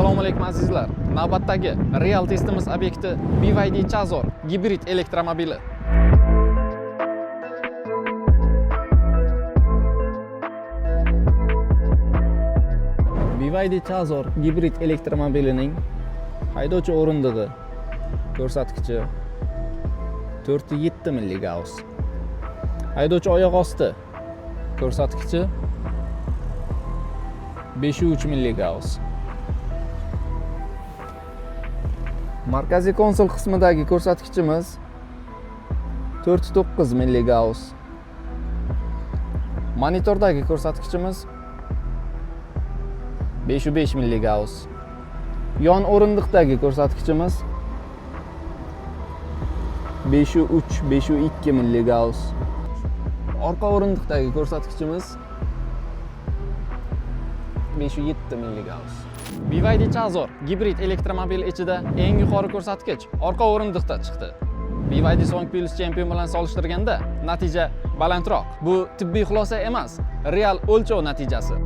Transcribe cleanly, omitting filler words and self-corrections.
Assalomu alaykum azizlar. Navbatdagi real testimiz obyekti BYD Chazor gibrid elektromobili. BYD Chazor gibrid elektromobilining haydovchi o'rindig'i ko'rsatkichi 4.7 mg. Haydovchi oyoq osti ko'rsatkichi 5.3 mg. Markaziy konsol qismidagi ko'rsatkichimiz 4.9 mg. Monitordagi ko'rsatkichimiz 5.5 mg. Yon o'rindiqdagi ko'rsatkichimiz 5.3-5.2 mg. Orqa o'rindiqdagi ko'rsatkichimiz 5.7 mg. BYD Chazor gibrid elektromobili ichida eng yuqori ko'rsatkich orqa o'rindiqda chiqdi. BYD Song Plus Champion bilan solishtirganda natija balandroq. Bu tibbiy xulosa emas, real o'lchov natijasi.